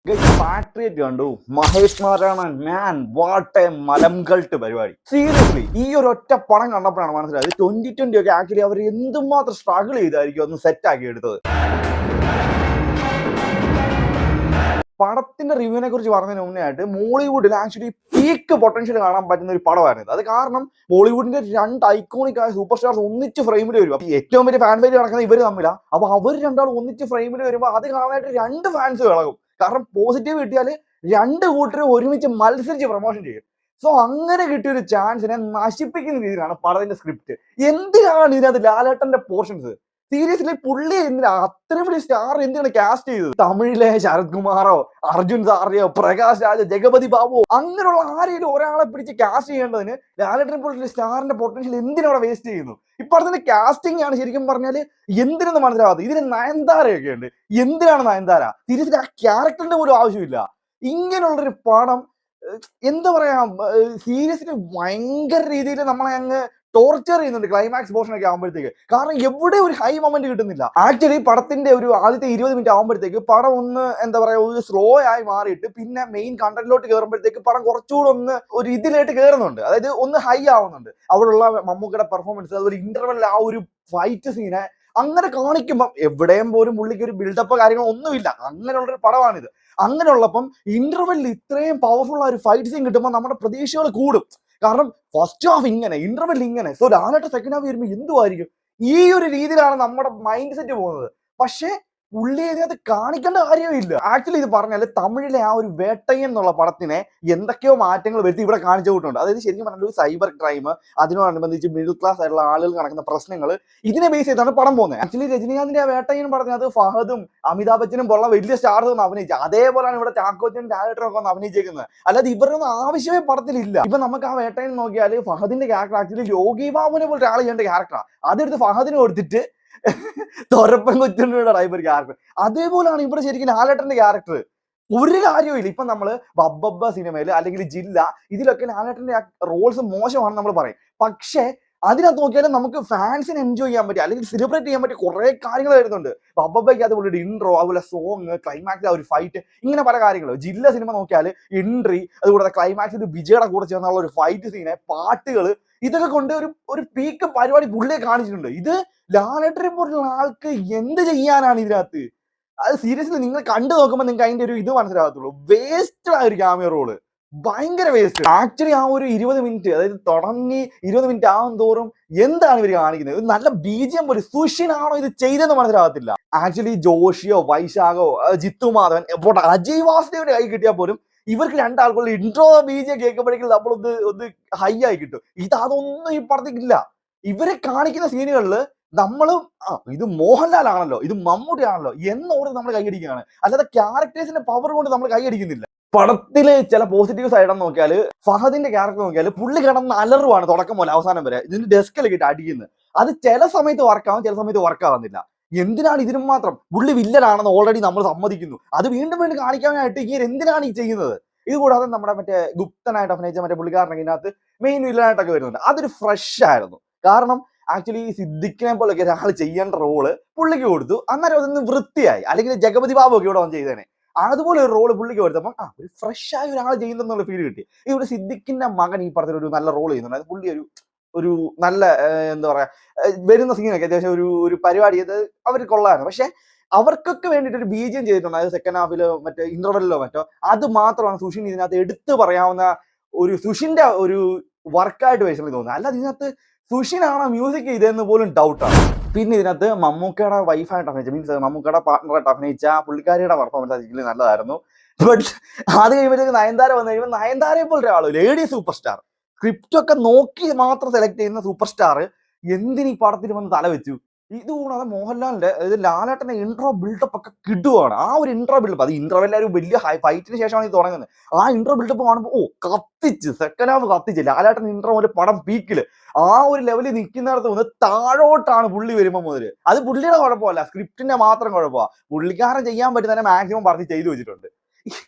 Patriot കണ്ടു. Mahesh Narayanan man what a മലംകൾട്ട് പരിപാടി. സീരിയസ്ലി ഈ ഒരു ഒറ്റ പടം കണ്ടപ്പോഴാണ് മനസ്സിലായത് 2020 ഒക്കെ ആക്ച്വലി അവർ എന്തുമാത്രം സ്ട്രഗിൾ ചെയ്തായിരിക്കും ഒന്ന് സെറ്റ് ആക്കി എടുത്തത്. പടത്തിന്റെ റിവ്യൂവിനെ കുറിച്ച് പറഞ്ഞതിന് മുന്നേ ആയിട്ട് മോളിവുഡിൽ ആക്ച്വലി പീക്ക് പൊട്ടൻഷ്യൽ കാണാൻ പറ്റുന്ന ഒരു പടമായിരുന്നു അത്. കാരണം ബോളിവുഡിന്റെ രണ്ട് ഐക്കോണിക് ആയ സൂപ്പർ സ്റ്റാർസ് ഒന്നിച്ച് ഫ്രെയിമിൽ വരും. അപ്പൊ ഏറ്റവും വലിയ ഫാൻ ഫൈറ്റ് നടക്കുന്നത് ഇവർ തമ്മിലാണ്. അപ്പൊ അവർ രണ്ടാളും ഒന്നിച്ച് ഫ്രെയിമിൽ വരുമ്പോൾ അത് കാണാനായിട്ട് രണ്ട് ഫാൻസ് ഇളകും. കാരണം പോസിറ്റീവ് കിട്ടിയാൽ രണ്ട് കൂട്ടരും ഒരുമിച്ച് മത്സരിച്ച് പ്രൊമോഷൻ ചെയ്യും. സോ അങ്ങനെ കിട്ടിയ ഒരു ചാൻസിനെ നശിപ്പിക്കുന്ന രീതിയിലാണ് പടത്തിന്റെ സ്ക്രിപ്റ്റ്. എന്തിനാണ് ഇതിനകത്ത് ലാലേട്ടന്റെ പോർഷൻസ്? സീരിയസ്ലി പുള്ളി എന്തിനാ അത്രയും വലിയ സ്റ്റാർ എന്തിനാണ് കാസ്റ്റ് ചെയ്തത്? തമിഴിലെ ശരത് കുമാറോ അർജുൻ സാറിയോ പ്രകാശ് രാജ ജഗപതി ബാബുവോ അങ്ങനെയുള്ള ആരെങ്കിലും ഒരാളെ പിടിച്ച് കാസ്റ്റ് ചെയ്യേണ്ടതിന് ലാലേട്ടനെ പോലുള്ള സ്റ്റാറിന്റെ പൊട്ടൻഷ്യൽ എന്തിനവിടെ വേസ്റ്റ് ചെയ്യുന്നു? ഇപ്പൊ അതിന്റെ കാസ്റ്റിംഗ് ആണ് ശരിക്കും പറഞ്ഞാല് എന്തിനെന്ന് മനസ്സിലാവാത്തത്. ഇതിന് നയൻതാരയൊക്കെ ഉണ്ട്. എന്തിനാണ് നയൻതാര? സീരിയസ്ലി ആ ക്യാരക്ടറിന്റെ പോലും ആവശ്യമില്ല. ഇങ്ങനെയുള്ളൊരു പടം എന്താ പറയാ, സീരിയസ്ലി ഭയങ്കര രീതിയിൽ നമ്മളെ അങ്ങ് ടോർച്ചർ ചെയ്യുന്നുണ്ട് ക്ലൈമാക്സ് പോർഷൻ ഒക്കെ ആകുമ്പോഴത്തേക്ക്. കാരണം എവിടെ ഒരു ഹൈ മൊമെന്റ് കിട്ടുന്നില്ല. ആക്ച്വലി പടത്തിന്റെ ഒരു ആദ്യത്തെ 20 മിനിറ്റ് ആകുമ്പോഴത്തേക്ക് പടം ഒന്ന് എന്താ പറയാ ഒരു സ്ലോ ആയി മാറിയിട്ട് പിന്നെ മെയിൻ കണ്ടന്റിലോട്ട് കയറുമ്പോഴത്തേക്ക് പടം കുറച്ചുകൂടെ ഒന്ന് ഒരു ഇതിലായിട്ട് കയറുന്നുണ്ട്. അതായത് ഒന്ന് ഹൈ ആവുന്നുണ്ട്. അവിടെയുള്ള മമ്മൂക്കയുടെ പെർഫോമൻസ്, അതുപോലെ ഇന്റർവെൽ ആ ഒരു ഫൈറ്റ് സീന് അങ്ങനെ കാണിക്കുമ്പോൾ എവിടെയും പോലും പുള്ളിക്ക് ഒരു ബിൽഡപ്പ് കാര്യങ്ങളോ ഒന്നുമില്ല. അങ്ങനെയുള്ളൊരു പടമാണിത്. അങ്ങനെയുള്ളപ്പം ഇന്റർവെല്ലിൽ ഇത്രയും പവർഫുൾ ആ ഒരു ഫൈറ്റ് സീൻ കിട്ടുമ്പോൾ നമ്മുടെ പ്രതീക്ഷകൾ കൂടും. കാരണം ഫസ്റ്റ് ഹാഫ് ഇങ്ങനെ, ഇന്റർവെൽ ഇങ്ങനെ, സോ ലാലേട്ടൻ സെക്കൻഡ് ഹാഫ് വരുമ്പോൾ എന്തുമായിരിക്കും? ഈ ഒരു രീതിയിലാണ് നമ്മുടെ മൈൻഡ് സെറ്റ് പോകുന്നത്. പക്ഷേ പുള്ളി ഇതിനകത്ത് കാണിക്കേണ്ട കാര്യമില്ല. ആക്ച്വലി ഇത് പറഞ്ഞാൽ തമിഴിലെ ആ ഒരു വേട്ടയൻ എന്നുള്ള പടത്തിനെ എന്തൊക്കെയോ മാറ്റങ്ങൾ വരുത്തി ഇവിടെ കാണിച്ചു കൂട്ടുണ്ട്. അതായത് ശരിക്കും പറഞ്ഞാൽ ഒരു സൈബർ ക്രൈം, അതിനോടനുബന്ധിച്ച് മിഡിൽ ക്ലാസ് ആയിട്ടുള്ള ആളുകൾ നടക്കുന്ന പ്രശ്നങ്ങൾ, ഇതിനെ ബേസ് ചെയ്താണ് പടം പോകുന്നത്. ആക്ച്വലി രജനീകാന്തിന്റെ ആ വേട്ടയൻ പറഞ്ഞത് ഫഹദും അമിതാഭ് ബച്ചനും പോലുള്ള വലിയ സ്റ്റാർസ് ഒന്ന് അഭിനയിച്ചത് അതേപോലെയാണ് ഇവിടെ ചാക്കോച്ചനും ലാലേട്ടനൊക്കെ ഒന്ന് അഭിനയിച്ചേക്കുന്നത്. അല്ലാതെ ഇവരൊന്നും ആവശ്യമേ പടത്തിലില്ല. ഇപ്പൊ നമുക്ക് ആ വേട്ടയൻ നോക്കിയാൽ ഫഹദിന്റെ ക്യാരക്ടർ ആക്ച്വലി യോഗി ബാബുവിനെ പോലെ ഒരാൾ ചെയ്യേണ്ട ക്യാരക്ടറാണ്. അതെടുത്ത് ഫഹദിന് കൊടുത്തിട്ട് തൊരപ്പൻ കൊച്ചുണ്ണിയുടെ ടൈപ്പ് ഒരു ക്യാരക്ടർ. അതേപോലെയാണ് ഇവിടെ ശരിക്കും ലാലേട്ടന്റെ ക്യാരക്ടർ. ഒരു കാര്യവും ഇപ്പൊ നമ്മള് ബബ്ബബ്ബ സിനിമയിൽ അല്ലെങ്കിൽ ജില്ല ഇതിലൊക്കെ ലാലേട്ടന്റെ റോൾസ് മോശമാണെന്ന് നമ്മൾ പറയും. പക്ഷേ അതിനകത്ത് നോക്കിയാലും നമുക്ക് ഫാൻസിനെ എൻജോയ് ചെയ്യാൻ പറ്റും അല്ലെങ്കിൽ സെലിബ്രേറ്റ് ചെയ്യാൻ പറ്റിയ കുറെ കാര്യങ്ങൾ വരുന്നുണ്ട്. ബബ്ബബ്ബയ്ക്ക് അതുപോലെ ഇൻട്രോ, അതുപോലെ സോങ്, ക്ലൈമാക്സ്, ആ ഒരു ഫൈറ്റ്, ഇങ്ങനെ പല കാര്യങ്ങളും. ജില്ല സിനിമ നോക്കിയാൽ എൻട്രി, അതുകൂടാതെ ക്ലൈമാക്സിൽ വിജയുടെ കൂടെ ചേർന്നുള്ള ഒരു ഫൈറ്റ് സീന്, പാട്ടുകൾ, ഇതൊക്കെ കൊണ്ട് ഒരു പീക്ക് പരിപാടി പുള്ളിയെ കാണിച്ചിട്ടുണ്ട്. ഇത് ലാലേട്ടനെ പോലുള്ള ആൾക്ക് എന്ത് ചെയ്യാനാണ് ഇതിനകത്ത്? അത് സീരിയസ്ലി നിങ്ങൾ കണ്ടു നോക്കുമ്പോൾ നിങ്ങൾക്ക് അതിന്റെ ഒരു ഇത് മനസ്സിലാകത്തുള്ളൂ. വേസ്റ്റ് ആയ ഒരു ക്യാമിയോ റോള്, ഭയങ്കര വേസ്റ്റ്. ആക്ച്വലി ആ ഒരു 20 മിനിറ്റ്, അതായത് തുടങ്ങി 20 മിനിറ്റ് ആവും തോറും എന്താണ് ഇവർ കാണിക്കുന്നത്? ഒരു നല്ല ബീജിയം പോലെ സുഷിനാണോ ഇത് ചെയ്തെന്ന് മനസ്സിലാകത്തില്ല. ആക്ച്വലി ജോഷിയോ വൈശാഖോ ജിത്തു മാധവൻ പോട്ടെ, അജയ് വാസുദേവിന്റെ കൈ കിട്ടിയാൽ പോലും ഇവർക്ക് രണ്ടാൾക്കുള്ള ഇൻട്രോ ബീജിയം കേൾക്കുമ്പോഴേക്കും നമ്മളൊന്ന് ഒന്ന് ഹൈ ആയി കിട്ടും. അതൊന്നും ഈ പടത്തില്ല. ഇവരെ കാണിക്കുന്ന സീനുകളിൽ നമ്മളും ഇത് മോഹൻലാൽ ആണല്ലോ, ഇത് മമ്മൂട്ടി ആണല്ലോ എന്നോട് നമ്മൾ കൈയടിക്കുകയാണ്. അല്ലാതെ ക്യാരക്ടേഴ്സിന്റെ പവർ കൊണ്ട് നമ്മൾ കൈയടിക്കുന്നില്ല. പടത്തില് ചില പോസിറ്റീവ് സൈഡെന്ന് നോക്കിയാൽ ഫഹദിന്റെ ക്യാരക്ടർ നോക്കിയാൽ പുള്ളി കിടന്ന് അലറുവാണ് തുടക്കം പോലെ അവസാനം വരെ. ഇതിന്റെ ഡെസ്കിൽ കിട്ടി അടിക്കുന്നത്. അത് ചില സമയത്ത് വർക്കാവും, ചില സമയത്ത് വർക്ക് ആവുന്നില്ല. എന്തിനാണ് ഇതിനും മാത്രം? പുള്ളി വില്ലനാണെന്ന് ഓൾറെഡി നമ്മൾ സമ്മതിക്കുന്നു. അത് വീണ്ടും വീണ്ടും കാണിക്കാനായിട്ട് ഇങ്ങനെ എന്തിനാണ് ഈ ചെയ്യുന്നത്? ഇത് കൂടാതെ നമ്മുടെ മറ്റേ ഗുപ്തനായിട്ട് അഭിനയിച്ച മറ്റേ പുള്ളിക്കാരനൊക്കെ ഇതിനകത്ത് മെയിൻ വില്ലനായിട്ടൊക്കെ വരുന്നുണ്ട്. അതൊരു ഫ്രഷ് ആയിരുന്നു. കാരണം ആക്ച്വലി സിദ്ദിഖിനെ പോലൊക്കെ ഒരാൾ ചെയ്യേണ്ട റോള് പുള്ളിക്ക് കൊടുത്തു. അന്നേരം അതൊന്ന് വൃത്തിയായി. അല്ലെങ്കിൽ ജഗപതി ബാബു ഒക്കെ ഇവിടെ വന്ന് ചെയ്തേനെ. അതുപോലെ ഒരു റോള് പുള്ളിക്ക് കൊടുത്തപ്പം ഒരു ഫ്രഷ് ആയ ഒരാൾ ചെയ്യുന്നുള്ള ഫീൽ കിട്ടി. ഇവിടെ സിദ്ദിഖിന്റെ മകൻ ഈ പറഞ്ഞ ഒരു നല്ല റോൾ ചെയ്യുന്നുണ്ട്. അത് പുള്ളി ഒരു നല്ല എന്താ പറയാ വരുന്ന സീനൊക്കെ അത്യാവശ്യം ഒരു പരിപാടി അത് അവർ കൊള്ളാണ്. പക്ഷെ അവർക്കൊക്കെ വേണ്ടിയിട്ട് ഒരു ബീജിയം ചെയ്തിട്ടുണ്ട്. അതായത് സെക്കൻഡ് ഹാഫിലോ മറ്റോ ഇന്റർവെല്ലോ മറ്റോ, അത് മാത്രമാണ് സുഷിൻ ഇതിനകത്ത് എടുത്തു പറയാവുന്ന ഒരു സുഷിന്റെ ഒരു വർക്കായിട്ട് പേഴ്സണലി തോന്നുന്നത്. അല്ലാതെ ഇതിനകത്ത് സുഷിനാണ് മ്യൂസിക് ചെയ്തതെന്ന് പോലും ഡൗട്ടാണ്. പിന്നെ ഇതിനകത്ത് മമ്മൂക്കയുടെ വൈഫായിട്ട് അഭിനയിച്ച, മീൻസ് മമ്മൂക്കയുടെ പാർട്ണറായിട്ട് അഭിനയിച്ച പുള്ളിക്കാരിയുടെ പെർഫോമൻസ് ആയിരിക്കും നല്ലതായിരുന്നു. ബട്ട് അത് കഴിയുമ്പോഴത്തേക്ക് നയൻതാര വന്നു കഴിയുമ്പോൾ നയൻതാരയെ പോലെ ഒരാളോ ലേഡി സൂപ്പർ സ്റ്റാർ, സ്ക്രിപ്റ്റ് ഒക്കെ നോക്കി മാത്രം സെലക്ട് ചെയ്യുന്ന സൂപ്പർ സ്റ്റാർ എന്തിന് ഈ പടത്തിൽ വന്ന് തല വെച്ചു? ഇതുകൂടാതെ മോഹൻലാലിന്റെ, അതായത് ലാലേട്ടന്റെ ഇൻട്രോ ബിൽഡപ്പ് ഒക്കെ കിടുവാണ്. ആ ഒരു ഇൻട്രോ ബിൽഡപ്പ്, അത് ഇന്റർവെൽ എല്ലാവരും വലിയ ഫൈറ്റിന് ശേഷമാണ് ഇത് തുടങ്ങുന്നത്. ആ ഇൻട്രോ ബിൽഡപ്പ് കാണുമ്പോൾ കത്തിച്ച് സെക്കൻഡ് ഹാഫ് കത്തിച്ച് ലാലേട്ടൻ ഇൻട്രോ ഒരു പടം പീക്കില് ആ ഒരു ലെവലിൽ നിൽക്കുന്നിടത്ത് വന്ന് താഴോട്ടാണ് പുള്ളി വരുമ്പോൾ മുതൽ. അത് പുള്ളിയുടെ കുഴപ്പമല്ല, സ്ക്രിപ്റ്റിന്റെ മാത്രം കുഴപ്പമാണ്. പുള്ളിക്കാരൻ ചെയ്യാൻ പറ്റുന്ന മാക്സിമം പറഞ്ഞ് ചെയ്തു വെച്ചിട്ടുണ്ട്.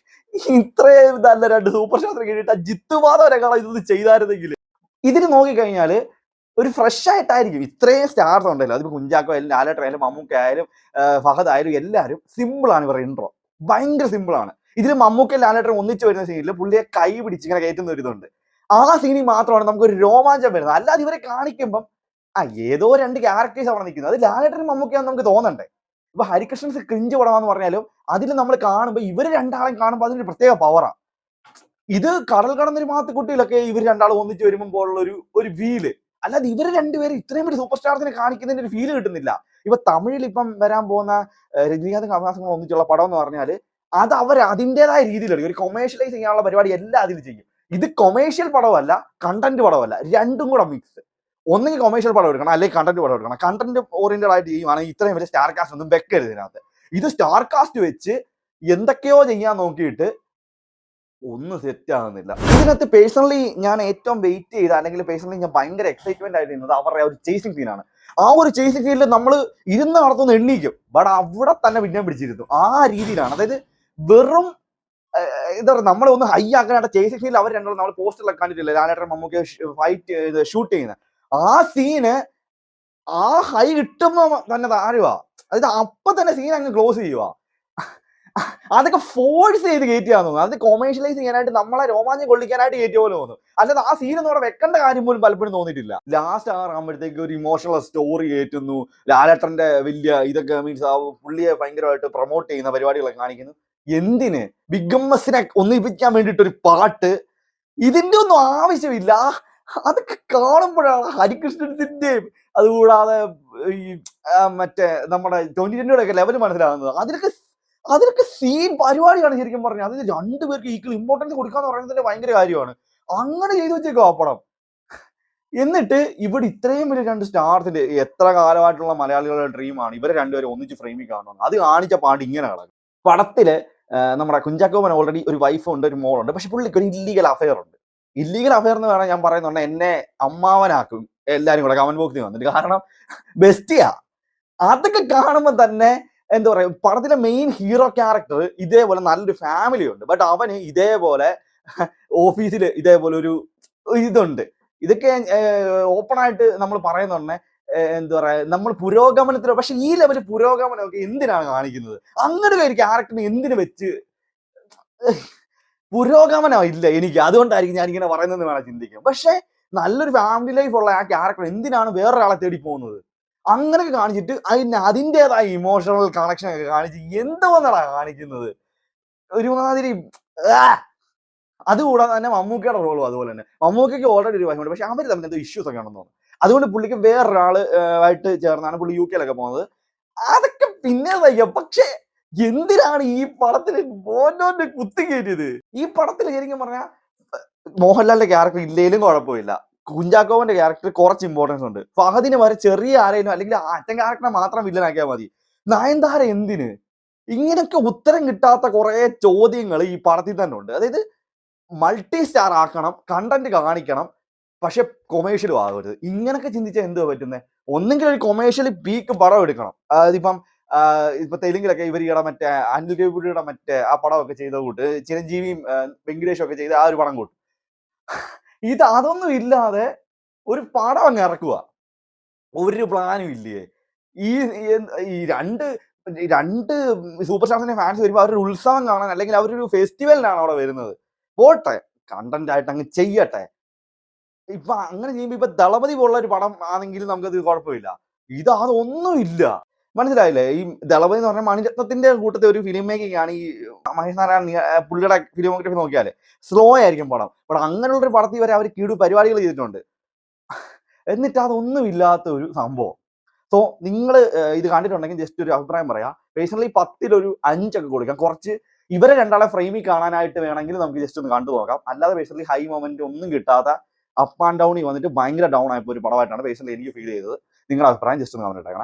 ഇത്രയും നല്ല രണ്ട് സൂപ്പർ സ്റ്റാർ കേട്ടിട്ട് ജിത്തു മാധവനൊക്കെ ഇതൊന്ന് ചെയ്തായിരുന്നെങ്കിൽ. ഇതിന് നോക്കിക്കഴിഞ്ഞാല് ഒരു ഫ്രഷ് ആയിട്ടായിരിക്കും. ഇത്രയും സ്റ്റാർസ് ഉണ്ടല്ലോ, അതിപ്പോ കുഞ്ചാക്കോ ആയാലും ലാലേട്ടൻ ആയാലും മമ്മൂക്ക ആയാലും ഫഹദ് ആയാലും എല്ലാവരും സിമ്പിൾ ആണ്. ഇവരുടെ ഇൻട്രോ ഭയങ്കര സിമ്പിൾ ആണ്. ഇതിൽ മമ്മൂക്കയും ലാലേട്ടനും ഒന്നിച്ച് വരുന്ന സീനിൽ പുള്ളിയെ കൈ പിടിച്ച് ഇങ്ങനെ കയറ്റുന്ന ഒരു ഇതുണ്ട്. ആ സീനിൽ മാത്രമാണ് നമുക്കൊരു രോമാഞ്ചം വരുന്നത്. അല്ലാതെ ഇവരെ കാണിക്കുമ്പം ഏതോ 2 ക്യാരക്ടേഴ്സ് അവിടെ നിൽക്കുന്നത്. അത് ലാലേട്ടനും മമ്മൂക്കയാന്ന് നമുക്ക് തോന്നണ്ടേ? ഇപ്പൊ ഹരികൃഷ്ണൻസ് ക്രിഞ്ച് പടമാന്ന് പറഞ്ഞാലും അതിൽ നമ്മൾ കാണുമ്പോൾ ഇവര് രണ്ടാളെയും കാണുമ്പോൾ അതിനൊരു പ്രത്യേക പവറാ. ഇത് കടൽ കടന്നൊരു മാത്തുക്കുട്ടിയിലൊക്കെ ഇവർ രണ്ടാളും ഒന്നിച്ച് വരുമ്പോൾ ഉള്ള ഒരു ഫീല്. അല്ലാതെ ഇവര് രണ്ടുപേരും ഇത്രയും ഒരു സൂപ്പർ സ്റ്റാർസിനെ കാണിക്കുന്നതിന് ഒരു ഫീല് കിട്ടുന്നില്ല. ഇപ്പൊ തമിഴിൽ ഇപ്പം വരാൻ പോകുന്ന രജനീകാന്ത് കമലഹാസനും ഒന്നിച്ചുള്ള പടം എന്ന് പറഞ്ഞാല് അത് അവർ അതിൻ്റെതായ രീതിയിലെടുക്കും. ഒരു കൊമേഴ്ഷ്യലൈസ് ചെയ്യാനുള്ള പരിപാടി എല്ലാം അതിൽ ചെയ്യും. ഇത് കൊമേഴ്ഷ്യൽ പടമല്ല, കണ്ടന്റ് പടമല്ല, രണ്ടും കൂടെ മിക്സ്. ഒന്നെങ്കിൽ കൊമേഴ്ഷ്യൽ പടം എടുക്കണം, അല്ലെങ്കിൽ കണ്ടന്റ് പടം എടുക്കണം. കണ്ടന്റ് ഓറിയന്റഡ് ആയിട്ട് ചെയ്യുവാണെങ്കിൽ ഇത്രയും വലിയ സ്റ്റാർ കാസ്റ്റ് ഒന്നും വെക്കരുത് ഇതിനകത്ത്. ഇത് സ്റ്റാർ കാസ്റ്റ് വെച്ച് എന്തൊക്കെയോ ചെയ്യാൻ നോക്കിയിട്ട് ഒന്നും സെറ്റ് ആകുന്നില്ല. ഇതിനകത്ത് പേഴ്സണലി ഞാൻ ഏറ്റവും വെയിറ്റ് ചെയ്ത, അല്ലെങ്കിൽ പേഴ്സണലി ഞാൻ ഭയങ്കര എക്സൈറ്റ്മെന്റ് ആയിരുന്നത് അവരുടെ ഒരു ചേസിംഗ് സീനാണ്. ആ ഒരു ചേസിംഗ് സീനിൽ നമ്മൾ ഇരുന്ന് നടത്തുന്ന എണ്ണീക്കും, ബട്ട് അവിടെ തന്നെ പിന്നെ പിടിച്ചിരുന്നു. ആ രീതിയിലാണ്. അതായത് വെറും എന്താ പറയുക, നമ്മളെ ഒന്ന് ഹൈ ആക്കാനായിട്ട് ചേസിംഗ് സീനിൽ അവർ രണ്ടും നമ്മൾ പോസ്റ്ററിലൊക്കെ കണ്ടിട്ടില്ല, ലാലേട്ടൻ മമ്മൂക്ക ഫൈറ്റ് ഷൂട്ട് ചെയ്യുന്നത്. ആ സീന് ആ ഹൈ കിട്ടുമ്പോ തന്നെ താഴുവാ. അതായത് അപ്പൊ തന്നെ സീൻ അങ്ങ് ക്ലോസ് ചെയ്യുക. അതൊക്കെ ഫോഴ്സ് ചെയ്ത് കയറ്റിയാന്ന് തോന്നുന്നു. അത് കൊമേഴ്ഷ്യലൈസ് ചെയ്യാനായിട്ട് നമ്മളെ രോമാഞ്ചം കൊള്ളിക്കാനായിട്ട് കയറ്റിയ പോലെ തോന്നുന്നു. അല്ലാതെ ആ സീനൊന്നും അവിടെ വെക്കേണ്ട കാര്യം പോലും പലപ്പോഴും തോന്നിയിട്ടില്ല. ലാസ്റ്റ് ആകുമ്പോഴത്തേക്ക് ഒരു ഇമോഷണൽ സ്റ്റോറി കയറ്റുന്നു, ലാലേട്ടന്റെ വലിയ ഇതൊക്കെ മീൻസ് ആ പുള്ളിയെ ഭയങ്കരമായിട്ട് പ്രൊമോട്ട് ചെയ്യുന്ന പരിപാടികളൊക്കെ കാണിക്കുന്നു. എന്തിന്? ബിഗ് എമ്മിനെ ഒന്നിപ്പിക്കാൻ വേണ്ടിയിട്ട് ഒരു പാട്ട്, ഇതിന്റെ ഒന്നും ആവശ്യമില്ല. അതൊക്കെ കാണുമ്പോഴാണ് ഹരികൃഷ്ണൻസിന്റെയും അതുകൂടാതെ ഈ മറ്റേ നമ്മുടെ 2020 ഒക്കെ ലെവൽ മനസ്സിലാകുന്നത്. അതിലൊക്കെ സീൻ പരിപാടിയാണ് ശരിക്കും പറഞ്ഞത്. അതിന് രണ്ടുപേർക്ക് ഈക്വൽ ഇമ്പോർട്ടൻസ് കൊടുക്കാന്ന് പറയുന്നതിന്റെ ഭയങ്കര കാര്യമാണ്. അങ്ങനെ ചെയ്തു വെച്ചേക്കോ ആ പടം. എന്നിട്ട് ഇവിടെ ഇത്രയും വലിയ 2 സ്റ്റാർസിന്റെ എത്ര കാലമായിട്ടുള്ള മലയാളികളുടെ ഡ്രീമാണ് ഇവരെ രണ്ടുപേരും ഒന്നിച്ച് ഫ്രെയിമിൽ കാണുന്നത്. അത് കാണിച്ച പാട്ട് ഇങ്ങനെ കിടക്കും. പടത്തില് നമ്മുടെ കുഞ്ചാക്കോമൻ ഓൾറെഡി ഒരു വൈഫുണ്ട്, ഒരു മോളുണ്ട്. പക്ഷെ പുള്ളിക്ക് ഒരു ഇല്ലീഗൽ അഫയർ ഉണ്ട്. ഇല്ലീഗൽ അഫയർ എന്ന് വേണം ഞാൻ പറയുന്നുണ്ട്. എന്നെ അമ്മാവനാക്കും എല്ലാരും കൂടെ കമന്റ് ബോക്സിൽ വന്നിട്ട്. കാരണം ബെസ്റ്റിയാ. അതൊക്കെ കാണുമ്പോൾ തന്നെ എന്താ പറയാ, പടത്തിലെ മെയിൻ ഹീറോ ക്യാരക്ടർ ഇതേപോലെ നല്ലൊരു ഫാമിലി ഉണ്ട്, ബട്ട് അവന് ഇതേപോലെ ഓഫീസിൽ ഇതേപോലെ ഒരു ഇതുണ്ട്. ഇതൊക്കെ ഓപ്പൺ ആയിട്ട് നമ്മൾ പറയുന്നുണ്ടെ എന്താ പറയാ, നമ്മൾ പുരോഗമനത്തിലോ, പക്ഷെ ഈ ലെവല് പുരോഗമനമൊക്കെ എന്തിനാണ് കാണിക്കുന്നത്? അങ്ങനെ ഒരു ക്യാരക്ടറിന് എന്തിനു വെച്ച് പുരോഗമനം ഇല്ല എനിക്ക്. അതുകൊണ്ടായിരിക്കും ഞാൻ ഇങ്ങനെ പറയുന്നത് വേണം ചിന്തിക്കും. പക്ഷെ നല്ലൊരു ഫാമിലി ലൈഫ് ഉള്ള ആ ക്യാരക്ടർ എന്തിനാണ് വേറൊരാളെ തേടി പോകുന്നത്? അങ്ങനെയൊക്കെ കാണിച്ചിട്ട് അതിൻ്റെതായ ഇമോഷണൽ കണക്ഷൻ ഒക്കെ കാണിച്ച് എന്തോന്നാണ് കാണിക്കുന്നത്? ഒരുമാതിരി. അതുകൂടാതെ തന്നെ മമ്മൂക്കയുടെ റോളും അതുപോലെ തന്നെ. മമ്മൂക്കയ്ക്ക് ഓൾറെഡി ഒരു വശമുണ്ട്, പക്ഷെ അവർ തമ്മിൽ എന്തോ ഇഷ്യൂസ് ഒക്കെ ആണെന്ന് തോന്നുന്നു. അതുകൊണ്ട് പുള്ളിക്ക് വേറൊരാള് ആയിട്ട് ചേർന്നാണ് പുള്ളി UK-ലൊക്കെ പോകുന്നത്. അതൊക്കെ പിന്നെ തയ്യാം. പക്ഷെ എന്തിനാണ് ഈ പടത്തിൽ മോഹൻലാലിനെ കുത്തിക്കയറ്റിയത്? ഈ പടത്തിൽ ശരിക്കും പറഞ്ഞാൽ മോഹൻലാലിന്റെ ക്യാരക്ടർ ഇല്ലേലും കുഴപ്പമില്ല. കുഞ്ചാക്കോവന്റെ ക്യാരക്ടർ കുറച്ച് ഇമ്പോർട്ടൻസ് ഉണ്ട്. ഫഹദിന് വരെ ചെറിയ ആരെയും, അല്ലെങ്കിൽ അച്ഛൻ ക്യാരക്ടറെ മാത്രം വില്ലനാക്കിയാൽ മതി. നയൻതാര എന്തിന്? ഇങ്ങനെയൊക്കെ ഉത്തരം കിട്ടാത്ത കുറെ ചോദ്യങ്ങൾ ഈ പടത്തിൽ തന്നെ ഉണ്ട്. അതായത് മൾട്ടി സ്റ്റാർ ആക്കണം, കണ്ടന്റ് കാണിക്കണം, പക്ഷെ കൊമേഴ്ഷ്യലും ആകരുത്. ഇങ്ങനൊക്കെ ചിന്തിച്ചാൽ എന്തുവാ പറ്റുന്നത്? ഒന്നെങ്കിൽ ഒരു കൊമേഴ്ഷ്യൽ പീക്ക് പടം എടുക്കണം. അതായത് ഇപ്പൊ തെലുങ്കിലൊക്കെ ഇവർ മറ്റേ അനിൽ കപൂരിയുടെ മറ്റേ ആ പടമൊക്കെ ചെയ്ത കൂട്ട് ചിരഞ്ജീവിയും വെങ്കിടേഷും ഒക്കെ ചെയ്ത ആ ഒരു പടം കൂട്ട്. അതൊന്നും ഇല്ലാതെ ഒരു പടം അങ്ങ് ഇറക്കുക. ഒരു പ്ലാനും ഇല്ലേ? ഈ രണ്ട് സൂപ്പർ സ്റ്റാർസിന്റെ ഫാൻസ് വരുമ്പോൾ അവരൊരു ഉത്സവം കാണാൻ, അല്ലെങ്കിൽ അവരൊരു ഫെസ്റ്റിവലിനാണ് അവിടെ വരുന്നത്. പോട്ടെ, കണ്ടന്റ് ആയിട്ട് അങ്ങ് ചെയ്യട്ടെ. ഇപ്പൊ അങ്ങനെ ചെയ്യുമ്പോ ഇപ്പൊ ദളപതി പോലുള്ള ഒരു പടം ആണെങ്കിൽ നമുക്കത് കുഴപ്പമില്ല. അതൊന്നും ഇല്ല. മനസ്സിലായില്ലേ? ഈ ദളപതി എന്ന് പറഞ്ഞാൽ മണിരത്നത്തിന്റെ കൂട്ടത്തെ ഒരു ഫിലിം മേക്കിംഗ് ആണ്. ഈ മഹേഷ് നാരായണൻ പുള്ളിയുടെ ഫിലിമോഗ്രഫി നോക്കിയാല് സ്ലോ ആയിരിക്കും പടം. അങ്ങനെയുള്ള ഒരു പടത്തിൽ വരെ അവർ പരിപാടികൾ ചെയ്തിട്ടുണ്ട്. എന്നിട്ട് അതൊന്നും ഇല്ലാത്ത ഒരു സംഭവം. സോ നിങ്ങൾ ഇത് കണ്ടിട്ടുണ്ടെങ്കിൽ ജസ്റ്റ് ഒരു അഭിപ്രായം പറയാം. പേഴ്സണലി 10-ൽ 5 ഒക്കെ കൊടുക്കാം. കുറച്ച് ഇവരെ രണ്ടാളെ ഫ്രെയിമിൽ കാണാനായിട്ട് വേണമെങ്കിൽ നമുക്ക് ജസ്റ്റ് ഒന്ന് കണ്ടു നോക്കാം. അല്ലാതെ പേഴ്സണലി ഹൈ മൊമെന്റ് ഒന്നും കിട്ടാത്ത അപ്പ് ആൻഡ് ഡൗണിൽ വന്നിട്ട് ഭയങ്കര ഡൗൺ ആയപ്പോൾ ഒരു പടമായിട്ടാണ് പേഴ്സണലി എനിക്ക് ഫീൽ ചെയ്തത്. നിങ്ങളുടെ അഭിപ്രായം ജസ്റ്റ് ഒന്ന് കമന്റ് ഇട്ടേക്കണം.